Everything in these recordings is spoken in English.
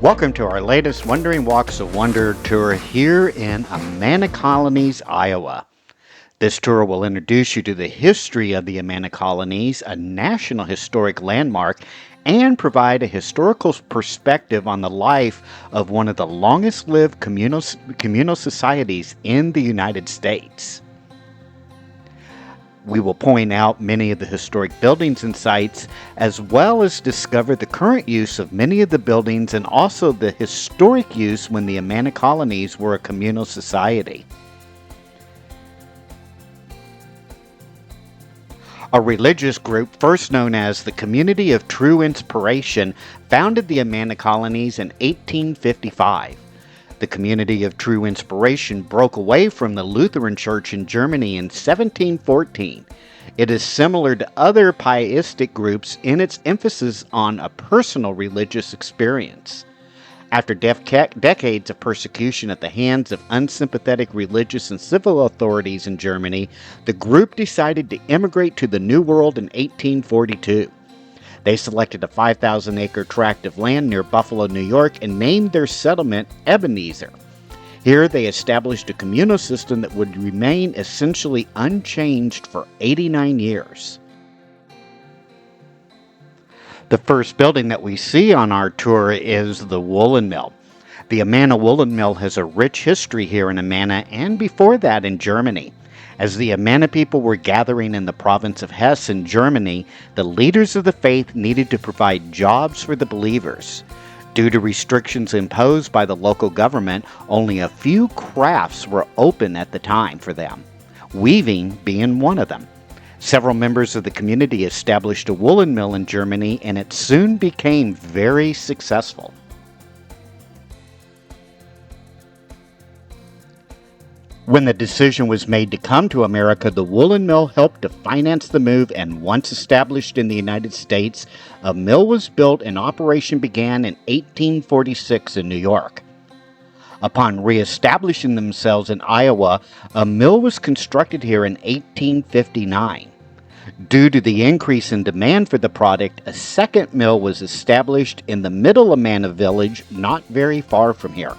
Welcome to our latest Wandering Walks of Wonder tour here in Amana Colonies, Iowa. This tour will introduce you to the history of the Amana Colonies, a national historic landmark, and provide a historical perspective on the life of one of the longest-lived communal societies in the United States. We will point out many of the historic buildings and sites, as well as discover the current use of many of the buildings and also the historic use when the Amana Colonies were a communal society. A religious group, first known as the Community of True Inspiration, founded the Amana Colonies in 1855. The Community of True Inspiration broke away from the Lutheran Church in Germany in 1714. It is similar to other pietistic groups in its emphasis on a personal religious experience. After decades of persecution at the hands of unsympathetic religious and civil authorities in Germany, the group decided to immigrate to the New World in 1842. They selected a 5,000-acre tract of land near Buffalo, New York, and named their settlement Ebenezer. Here they established a communal system that would remain essentially unchanged for 89 years. The first building that we see on our tour is the Woolen Mill. The Amana Woolen Mill has a rich history here in Amana and before that in Germany. As the Amana people were gathering in the province of Hesse in Germany, the leaders of the faith needed to provide jobs for the believers. Due to restrictions imposed by the local government, only a few crafts were open at the time for them, weaving being one of them. Several members of the community established a woolen mill in Germany, and it soon became very successful. When the decision was made to come to America, the Woolen Mill helped to finance the move, and once established in the United States, a mill was built and operation began in 1846 in New York. Upon reestablishing themselves in Iowa, a mill was constructed here in 1859. Due to the increase in demand for the product, a second mill was established in the Middle Amana village, not very far from here.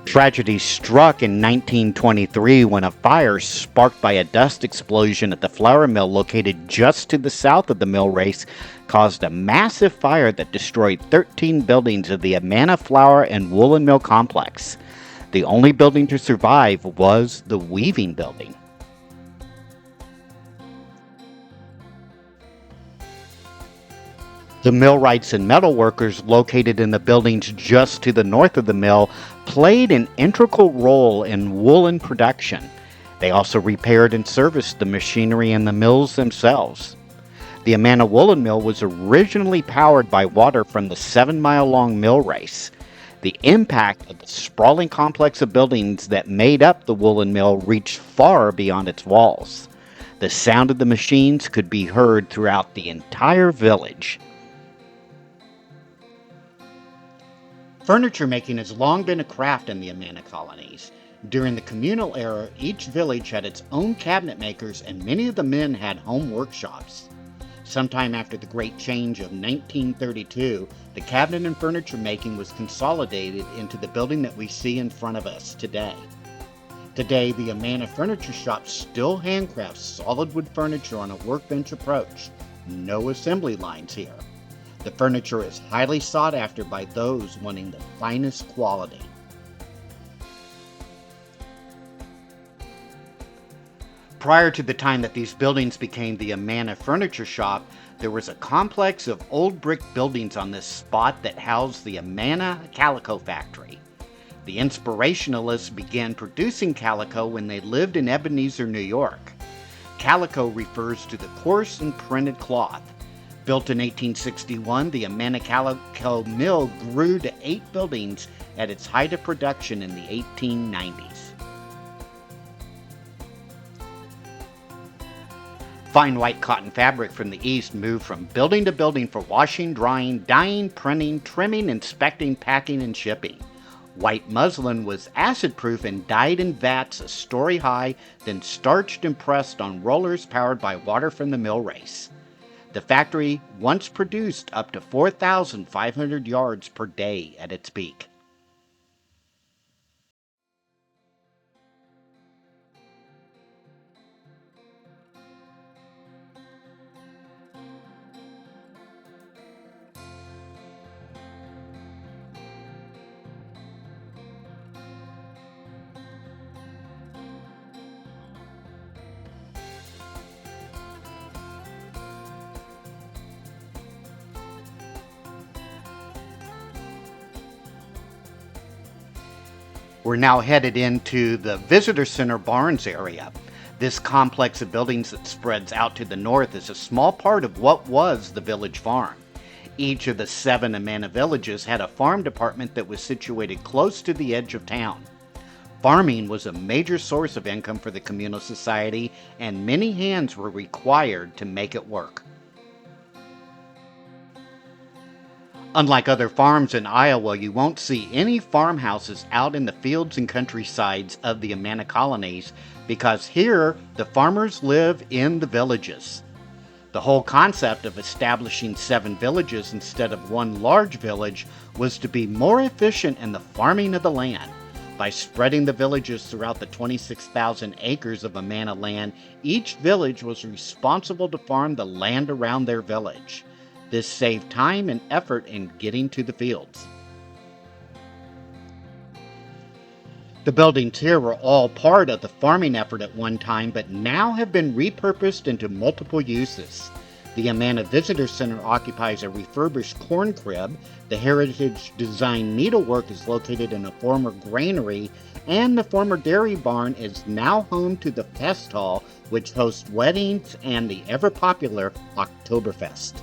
Tragedy struck in 1923 when a fire sparked by a dust explosion at the flour mill located just to the south of the mill race caused a massive fire that destroyed 13 buildings of the Amana Flour and Woolen Mill complex. The only building to survive was the weaving building. The millwrights and metalworkers located in the buildings just to the north of the mill played an integral role in woolen production. They also repaired and serviced the machinery in the mills themselves. The Amana Woolen Mill was originally powered by water from the 7-mile-long mill race. The impact of the sprawling complex of buildings that made up the woolen mill reached far beyond its walls. The sound of the machines could be heard throughout the entire village. Furniture making has long been a craft in the Amana Colonies. During the communal era, each village had its own cabinet makers, and many of the men had home workshops. Sometime after the Great Change of 1932, the cabinet and furniture making was consolidated into the building that we see in front of us today. Today, the Amana Furniture Shop still handcrafts solid wood furniture on a workbench approach. No assembly lines here. The furniture is highly sought after by those wanting the finest quality. Prior to the time that these buildings became the Amana Furniture Shop, there was a complex of old brick buildings on this spot that housed the Amana Calico Factory. The Inspirationalists began producing calico when they lived in Ebenezer, New York. Calico refers to the coarse and printed cloth. Built in 1861, the Amana Calico Mill grew to 8 buildings at its height of production in the 1890s. Fine white cotton fabric from the East moved from building to building for washing, drying, dyeing, printing, trimming, inspecting, packing, and shipping. White muslin was acid-proof and dyed in vats a story high, then starched and pressed on rollers powered by water from the mill race. The factory once produced up to 4,500 yards per day at its peak. We're now headed into the Visitor Center Barns area. This complex of buildings that spreads out to the north is a small part of what was the village farm. Each of the 7 Amana villages had a farm department that was situated close to the edge of town. Farming was a major source of income for the communal society, and many hands were required to make it work. Unlike other farms in Iowa, you won't see any farmhouses out in the fields and countrysides of the Amana Colonies because here the farmers live in the villages. The whole concept of establishing 7 villages instead of one large village was to be more efficient in the farming of the land. By spreading the villages throughout the 26,000 acres of Amana land, each village was responsible to farm the land around their village. This saved time and effort in getting to the fields. The buildings here were all part of the farming effort at one time, but now have been repurposed into multiple uses. The Amana Visitor Center occupies a refurbished corn crib, the heritage design needlework is located in a former granary, and the former dairy barn is now home to the Fest Hall, which hosts weddings and the ever-popular Oktoberfest.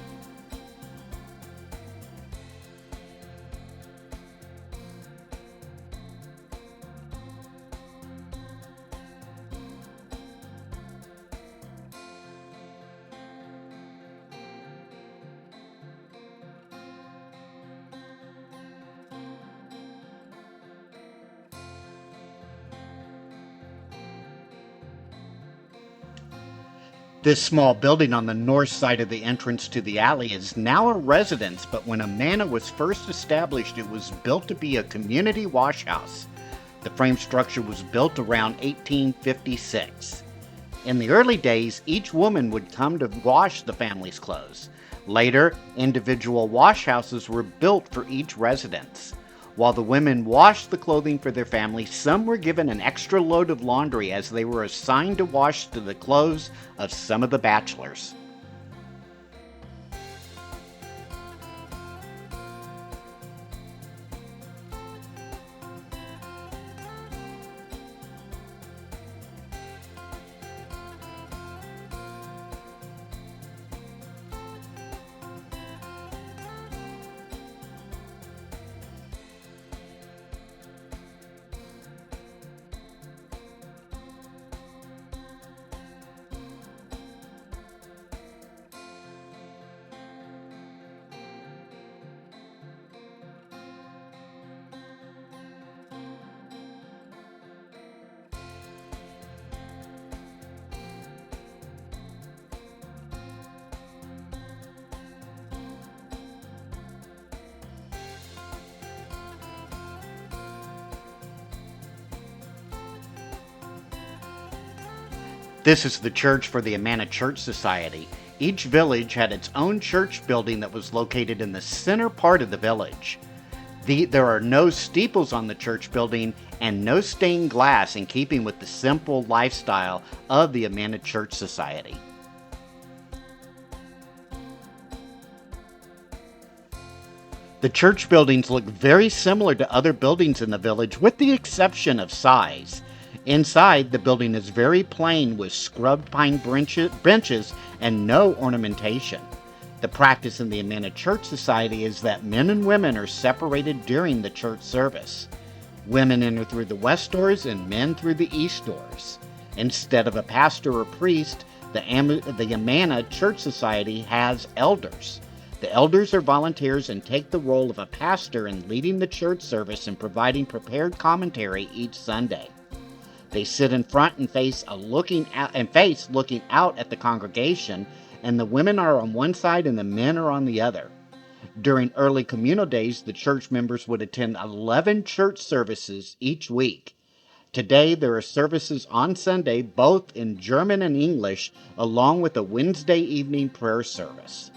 This small building on the north side of the entrance to the alley is now a residence, but when Amana was first established, it was built to be a community wash house. The frame structure was built around 1856. In the early days, each woman would come to wash the family's clothes. Later, individual wash houses were built for each residence. While the women washed the clothing for their family, some were given an extra load of laundry as they were assigned to wash the clothes of some of the bachelors. This is the church for the Amana Church Society. Each village had its own church building that was located in the center part of the village. There are no steeples on the church building and no stained glass, in keeping with the simple lifestyle of the Amana Church Society. The church buildings look very similar to other buildings in the village, with the exception of size. Inside, the building is very plain with scrubbed pine benches and no ornamentation. The practice in the Amana Church Society is that men and women are separated during the church service. Women enter through the west doors and men through the east doors. Instead of a pastor or priest, the Amana Church Society has elders. The elders are volunteers and take the role of a pastor in leading the church service and providing prepared commentary each Sunday. They sit in front and face looking out at the congregation, and the women are on one side and the men are on the other. During early communal days, the church members would attend 11 church services each week. Today, there are services on Sunday, both in German and English, along with a Wednesday evening prayer service.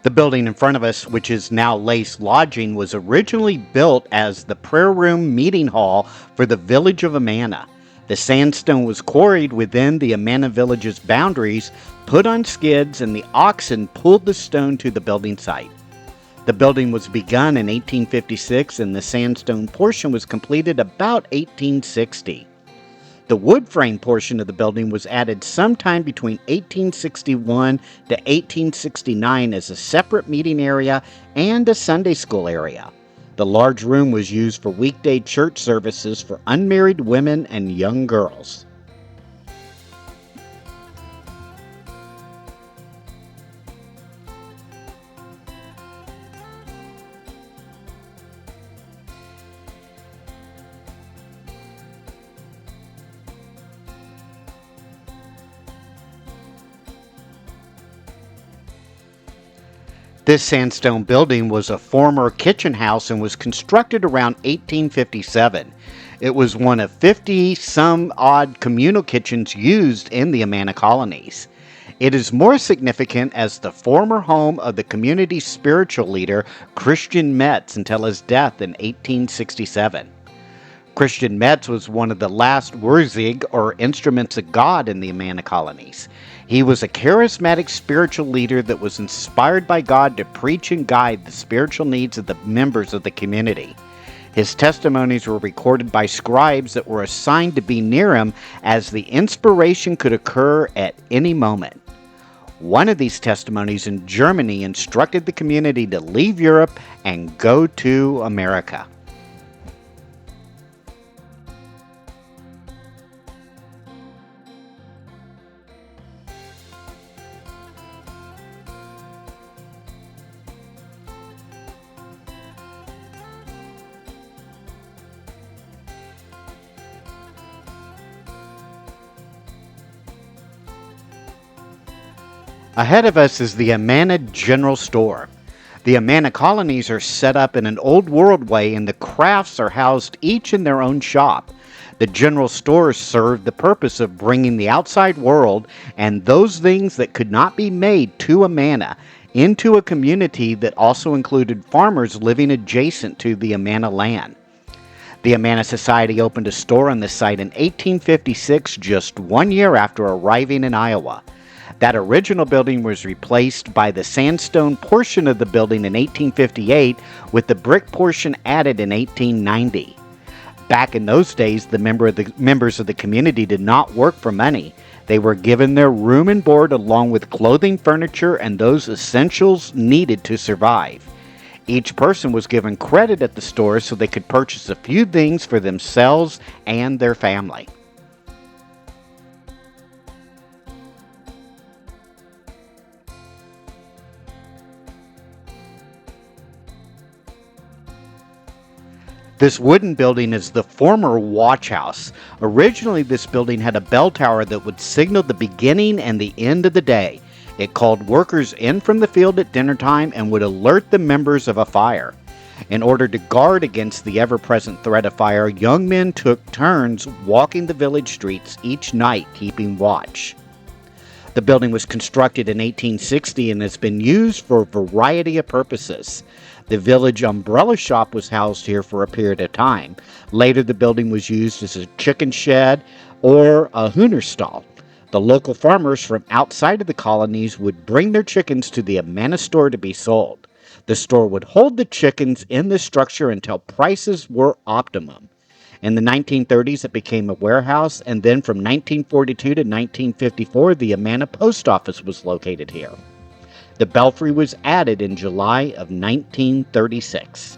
The building in front of us, which is now Lace Lodging, was originally built as the prayer room meeting hall for the village of Amana. The sandstone was quarried within the Amana village's boundaries, put on skids, and the oxen pulled the stone to the building site. The building was begun in 1856, and the sandstone portion was completed about 1860. The wood frame portion of the building was added sometime between 1861 to 1869 as a separate meeting area and a Sunday school area. The large room was used for weekday church services for unmarried women and young girls. This sandstone building was a former kitchen house and was constructed around 1857. It was one of 50-some-odd communal kitchens used in the Amana Colonies. It is more significant as the former home of the community's spiritual leader, Christian Metz, until his death in 1867. Christian Metz was one of the last Wurzig, or instruments of God, in the Amana Colonies. He was a charismatic spiritual leader that was inspired by God to preach and guide the spiritual needs of the members of the community. His testimonies were recorded by scribes that were assigned to be near him, as the inspiration could occur at any moment. One of these testimonies in Germany instructed the community to leave Europe and go to America. Ahead of us is the Amana General Store. The Amana Colonies are set up in an old world way, and the crafts are housed each in their own shop. The general stores serve the purpose of bringing the outside world and those things that could not be made to Amana into a community that also included farmers living adjacent to the Amana land. The Amana Society opened a store on the site in 1856, just 1 year after arriving in Iowa. That original building was replaced by the sandstone portion of the building in 1858, with the brick portion added in 1890. Back in those days, the members of the community did not work for money. They were given their room and board along with clothing, furniture, and those essentials needed to survive. Each person was given credit at the store so they could purchase a few things for themselves and their family. This wooden building is the former watch house. Originally, this building had a bell tower that would signal the beginning and the end of the day. It called workers in from the field at dinner time and would alert the members of a fire. In order to guard against the ever-present threat of fire, young men took turns walking the village streets each night, keeping watch. The building was constructed in 1860 and has been used for a variety of purposes. The village umbrella shop was housed here for a period of time. Later, the building was used as a chicken shed or a hooner stall. The local farmers from outside of the colonies would bring their chickens to the Amana store to be sold. The store would hold the chickens in this structure until prices were optimum. In the 1930s, it became a warehouse, and then from 1942 to 1954, the Amana Post Office was located here. The belfry was added in July of 1936.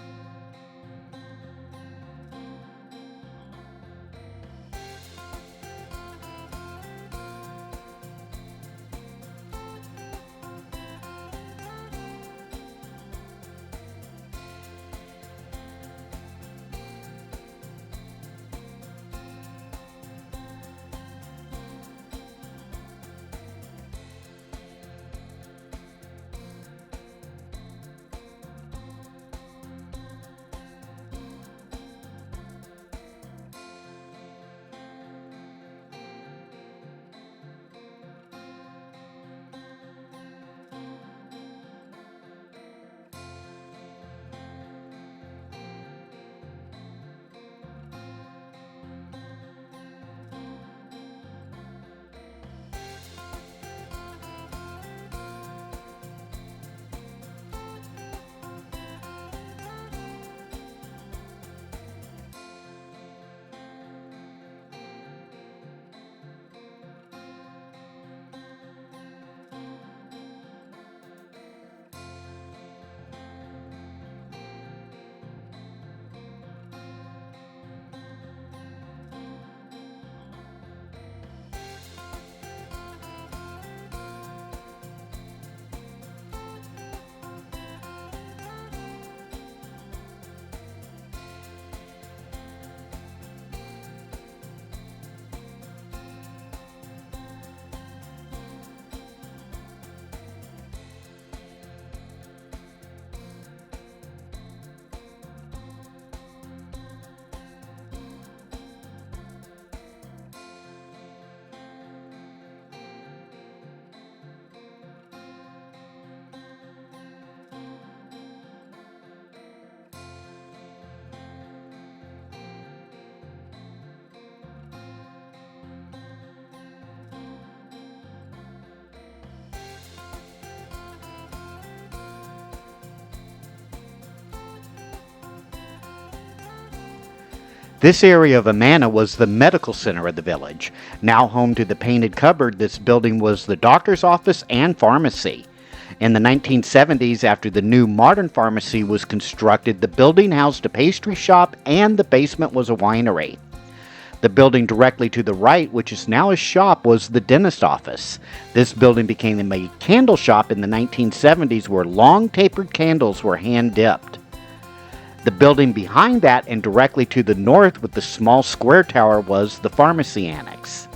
This area of Amana was the medical center of the village. Now home to the Painted Cupboard, this building was the doctor's office and pharmacy. In the 1970s, after the new modern pharmacy was constructed, the building housed a pastry shop and the basement was a winery. The building directly to the right, which is now a shop, was the dentist office. This building became a candle shop in the 1970s where long tapered candles were hand dipped. The building behind that and directly to the north with the small square tower was the pharmacy annex.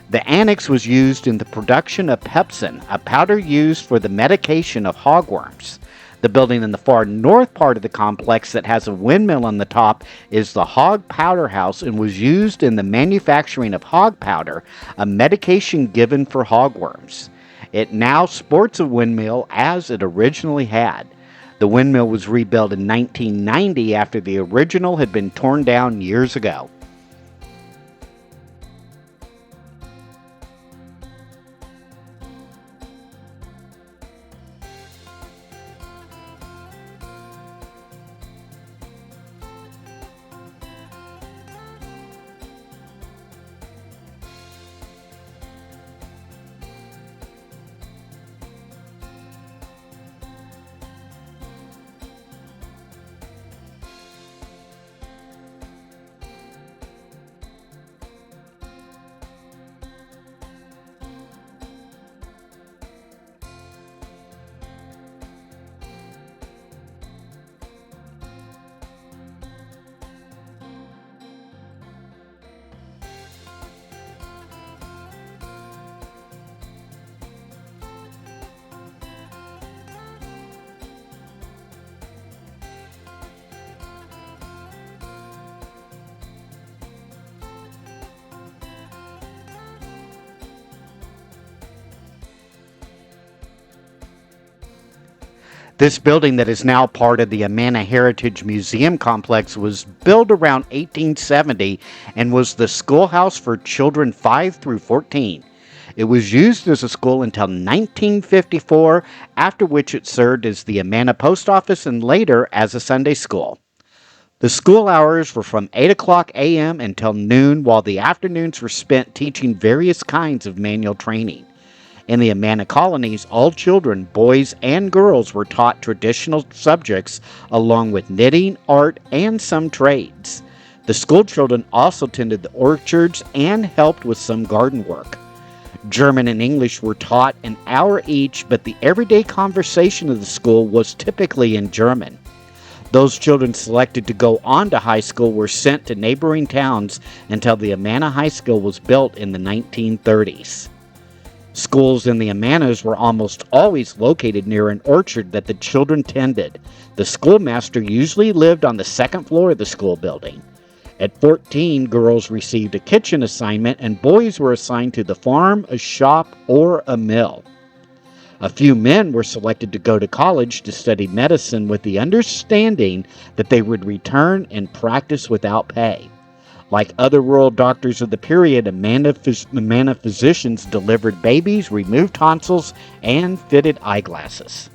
The annex was used in the production of pepsin, a powder used for the medication of hogworms. The building in the far north part of the complex that has a windmill on the top is the hog powder house and was used in the manufacturing of hog powder, a medication given for hogworms. It now sports a windmill as it originally had. The windmill was rebuilt in 1990 after the original had been torn down years ago. This building that is now part of the Amana Heritage Museum complex was built around 1870 and was the schoolhouse for children 5 through 14. It was used as a school until 1954, after which it served as the Amana Post Office and later as a Sunday school. The school hours were from 8 o'clock a.m. until noon, while the afternoons were spent teaching various kinds of manual training. In the Amana Colonies, all children, boys and girls, were taught traditional subjects along with knitting, art, and some trades. The school children also tended the orchards and helped with some garden work. German and English were taught an hour each, but the everyday conversation of the school was typically in German. Those children selected to go on to high school were sent to neighboring towns until the Amana High School was built in the 1930s. Schools in the Amanas were almost always located near an orchard that the children tended. The schoolmaster usually lived on the second floor of the school building. At 14, girls received a kitchen assignment and boys were assigned to the farm, a shop, or a mill. A few men were selected to go to college to study medicine with the understanding that they would return and practice without pay. Like other rural doctors of the period, Amana physicians delivered babies, removed tonsils, and fitted eyeglasses.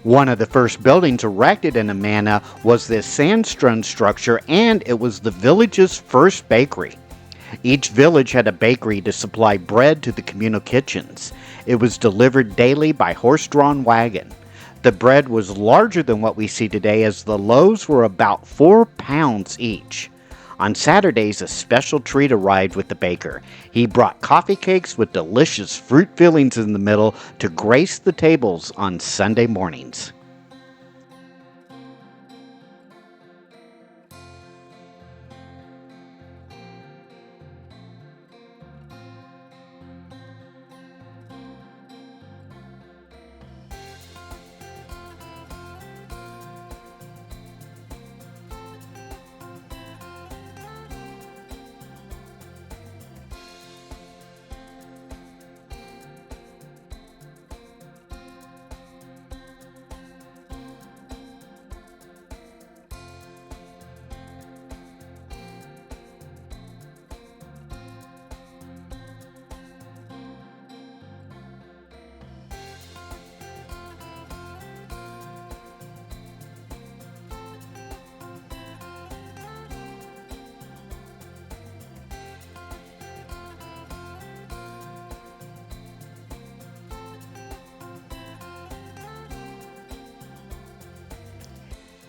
One of the first buildings erected in Amana was this sandstone structure, and it was the village's first bakery. Each village had a bakery to supply bread to the communal kitchens. It was delivered daily by horse-drawn wagon. The bread was larger than what we see today, as the loaves were about 4 pounds each. On Saturdays, a special treat arrived with the baker. He brought coffee cakes with delicious fruit fillings in the middle to grace the tables on Sunday mornings.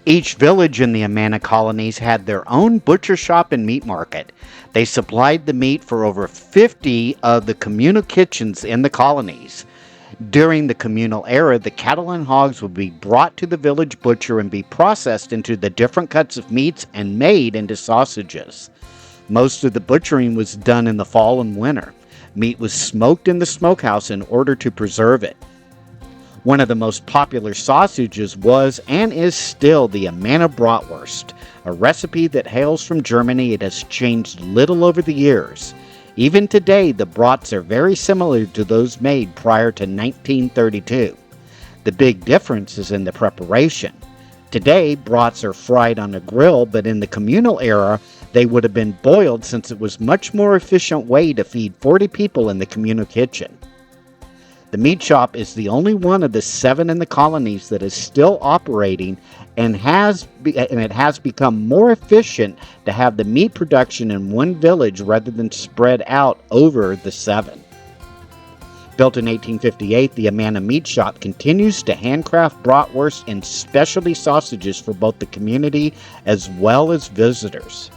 Each village in the Amana Colonies had their own butcher shop and meat market. They supplied the meat for over 50 of the communal kitchens in the colonies. During the communal era, the cattle and hogs would be brought to the village butcher and be processed into the different cuts of meats and made into sausages. Most of the butchering was done in the fall and winter. Meat was smoked in the smokehouse in order to preserve it. One of the most popular sausages was and is still the Amana bratwurst, a recipe that hails from Germany. It has changed little over the years. Even today, the brats are very similar to those made prior to 1932. The big difference is in the preparation. Today, brats are fried on a grill, but in the communal era, they would have been boiled, since it was a much more efficient way to feed 40 people in the communal kitchen. The meat shop is the only one of the 7 in the colonies that is still operating, and it has become more efficient to have the meat production in one village rather than spread out over the 7. Built in 1858, the Amana Meat Shop continues to handcraft bratwurst and specialty sausages for both the community as well as visitors.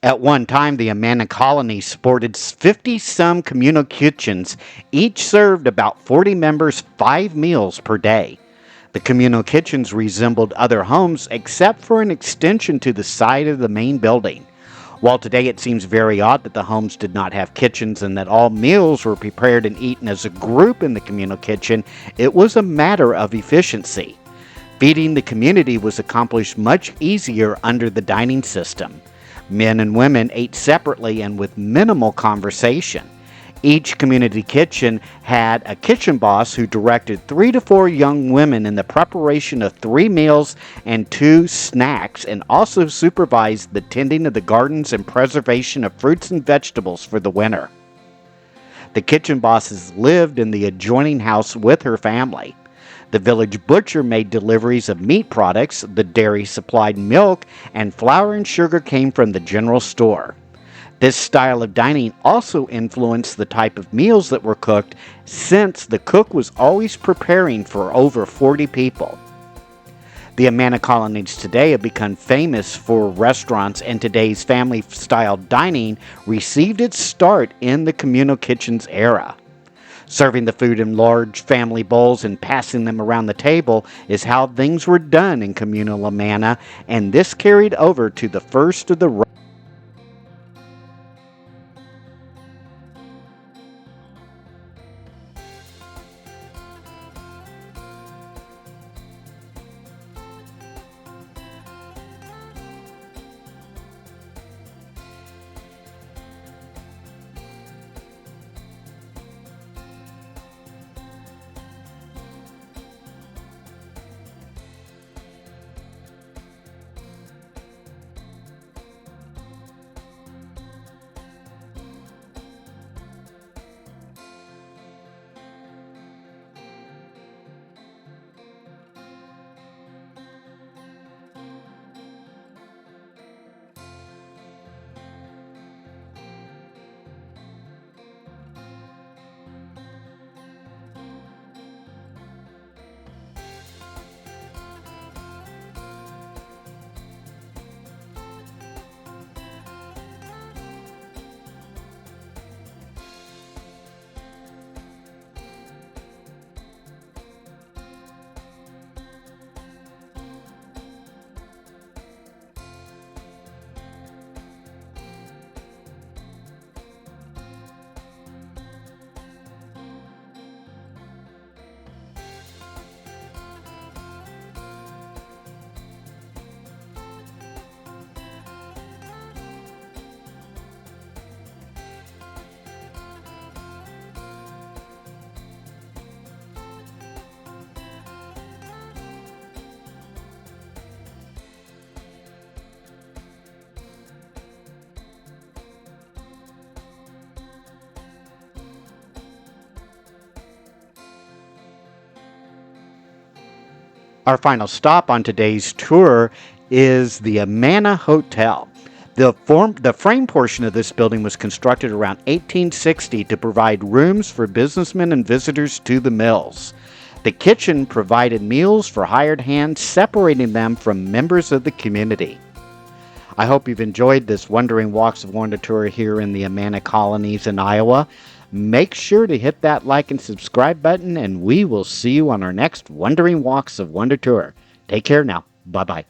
At one time, the Amana Colony sported 50-some communal kitchens. Each served about 40 members 5 meals per day. The communal kitchens resembled other homes, except for an extension to the side of the main building. While today it seems very odd that the homes did not have kitchens and that all meals were prepared and eaten as a group in the communal kitchen, it was a matter of efficiency. Feeding the community was accomplished much easier under the dining system. Men and women ate separately and with minimal conversation. Each community kitchen had a kitchen boss who directed 3 to 4 young women in the preparation of 3 meals and 2 snacks, and also supervised the tending of the gardens and preservation of fruits and vegetables for the winter. The kitchen bosses lived in the adjoining house with her family. The village butcher made deliveries of meat products. The dairy supplied milk, and flour and sugar came from the general store. This style of dining also influenced the type of meals that were cooked, since the cook was always preparing for over 40 people. The Amana Colonies today have become famous for restaurants, and today's family-style dining received its start in the communal kitchens era. Serving the food in large family bowls and passing them around the table is how things were done in communal Amana, and this carried over to the first of the Our final stop on today's tour is the Amana Hotel. The frame portion of this building was constructed around 1860 to provide rooms for businessmen and visitors to the mills. The kitchen provided meals for hired hands, separating them from members of the community. I hope you've enjoyed this Wandering Walks of Wonder tour here in the Amana Colonies in Iowa. Make sure to hit that like and subscribe button, and we will see you on our next Wandering Walks of Wonder tour. Take care now. Bye-bye.